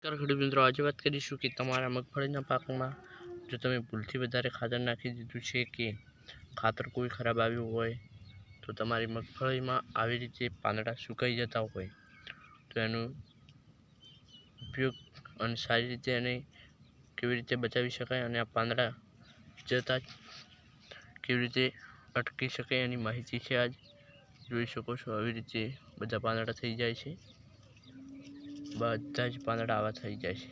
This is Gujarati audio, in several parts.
ખેડૂત મિત્રો, આજે વાત કરીશું કે તમારા મગફળીના પાકમાં જો તમે ભૂલથી વધારે ખાતર નાખી દીધું છે કે ખાતર કોઈ ખરાબ આવ્યું હોય તો તમારી મગફળીમાં આવી રીતે પાંદડા સુકાઈ જતા હોય તો એનો ઉપયોગ અને સારી રીતે એને કેવી રીતે બચાવી શકાય અને આ પાંદડા જતા કેવી રીતે અટકી શકે એની માહિતી છે. આજ જોઈ શકો છો, આવી રીતે બધા પાંદડા થઈ જાય છે, બધા જ પાંદડા આવા થઈ જાય છે.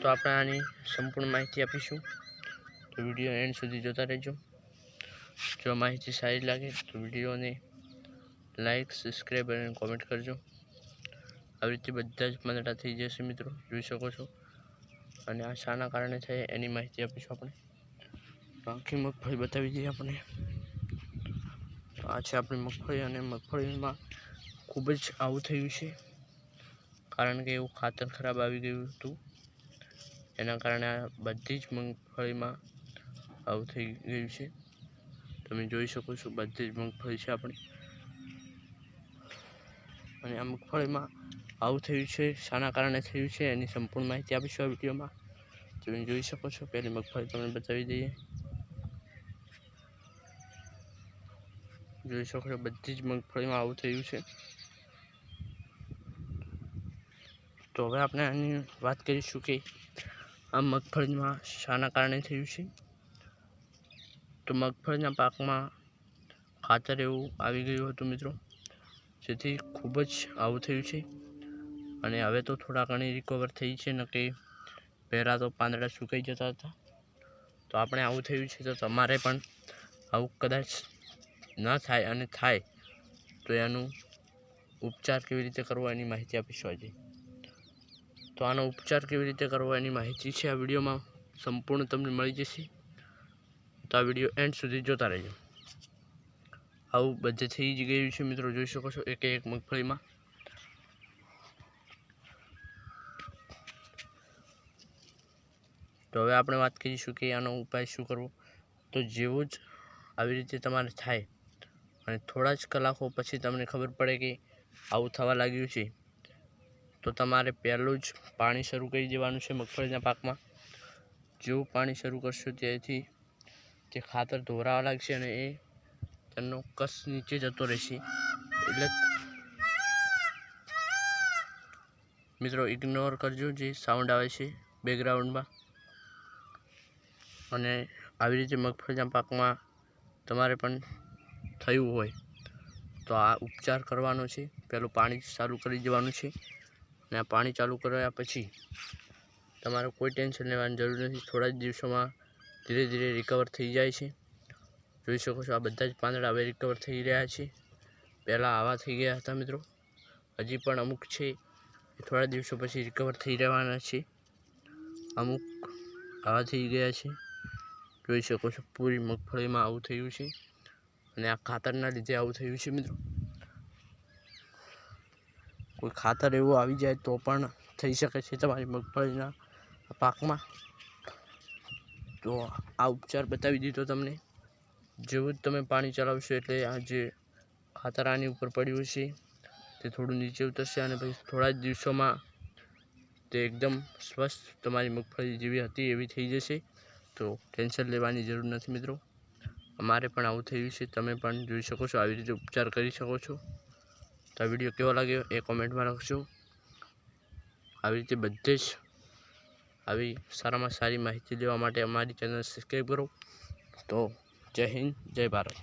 તો આપણે આની સંપૂર્ણ માહિતી આપીશું, તો વિડીયો એન્ડ સુધી જોતા રહેજો. જો માહિતી સારી લાગે તો વિડીયોને લાઈક, સબસ્ક્રાઈબ અને કોમેન્ટ કરજો. આવી રીતે બધા જ પાંદડા થઈ જશે મિત્રો, જોઈ શકો છો. અને આ શાના કારણે થાય એની માહિતી આપીશું આપણે. આખી મગફળી બતાવી દઈએ આપણે. આ છે આપણી મગફળી અને મગફળીમાં ખૂબ જ આવું થયું છે કારણ કે એવું ખાતર ખરાબ આવી ગયું હતું. એના કારણે આ બધી જ મગફળીમાં આવું થઈ ગયું છે. તમે જોઈ શકો છો, બધી જ મગફળી છે આપણી. અને આ મગફળીમાં આવું થયું છે, શાના કારણે થયું છે એની સંપૂર્ણ માહિતી આપીશું આ વિડીયોમાં. તમે જોઈ શકો છો, પહેલી મગફળી તમને બતાવી દઈએ. જોઈ શકો છો, બધી જ મગફળીમાં આવું થયું છે. તો હવે આપણે આની વાત કરીશું કે આ મગફળીમાં શાના કારણે થયું છે. તો મગફળીના પાકમાં ખાતર એવું આવી ગયું હતું મિત્રો, જેથી ખૂબ જ આવું થયું છે. અને હવે તો થોડા ઘણી રિકવર થઈ છે, ન કે પહેલાં તો પાંદડા સુકાઈ જતા હતા. તો આપણે આવું થયું છે તો તમારે પણ આવું કદાચ ન થાય અને થાય તો એનું ઉપચાર કેવી રીતે કરવો એની માહિતી આપીશું આજે. તો આનો ઉપચાર કેવી રીતે કરવો એની માહિતી છે આ વિડીયોમાં સંપૂર્ણ તમને મળી જશે. તો આ વિડીયો એન્ડ સુધી જોતા રહેજો. આવું બધે થઈ જ ગયું છે મિત્રો, જોઈ શકો છો એક એક મગફળીમાં. તો હવે આપણે વાત કરીશું કે આનો ઉપાય શું કરવો. તો જેવું જ આવી રીતે તમારે થાય અને થોડા જ કલાકો પછી તમને ખબર પડે કે આવું થવા લાગ્યું છે, તો તમારે પહેલું જ પાણી શરૂ કરી દેવાનું છે મગફળીના પાકમાં. જેવું પાણી શરૂ કરશો ત્યાંથી તે ખાતર ધોરાવા લાગશે અને એ તેનો કસ નીચે જતો રહેશે. એટલે મિત્રો ઇગ્નોર કરજો જે સાઉન્ડ આવે છે બેકગ્રાઉન્ડમાં. અને આવી રીતે મગફળીના પાકમાં તમારે પણ થયું હોય તો આ ઉપચાર કરવાનો છે. પહેલું પાણી ચાલુ કરી દેવાનું છે અને આ પાણી ચાલુ કર્યા પછી તમારે કોઈ ટેન્શન લેવાની જરૂર નથી. થોડા જ દિવસોમાં ધીરે ધીરે રિકવર થઈ જાય છે. જોઈ શકો છો, આ બધા જ પાંદડા હવે રિકવર થઈ રહ્યા છે. પહેલાં આવા થઈ ગયા હતા મિત્રો, હજી પણ અમુક છે થોડા દિવસો પછી રિકવર થઈ રહેવાના છે. અમુક આવા થઈ ગયા છે, જોઈ શકો છો. પૂરી મગફળીમાં આવું થયું છે અને આ ખાતરના લીધે આવું થયું છે મિત્રો. કોઈ ખાતર એવું આવી જાય તો પણ થઈ શકે છે તમારી મગફળીના પાકમાં. તો આ ઉપચાર બતાવી દીધો તમને. જેવું જ તમે પાણી ચલાવશો એટલે આ જે ખાતર આની ઉપર પડ્યું છે તે થોડું નીચે ઉતરશે અને પછી થોડા જ દિવસોમાં તે એકદમ સ્વસ્થ તમારી મગફળી જેવી હતી એવી થઈ જશે. તો ટેન્શન લેવાની જરૂર નથી મિત્રો. અમારે પણ આવું થયું છે, તમે પણ જોઈ શકો છો, આવી રીતે ઉપચાર કરી શકો છો. તો આ વિડીયો કેવો લાગ્યો એ કોમેન્ટમાં લખજો. આવી રીતે બધે જ આવી સારામાં સારી માહિતી લેવા માટે અમારી ચેનલ સબસ્ક્રાઈબ કરો. તો જય હિન્દ, જય ભારત.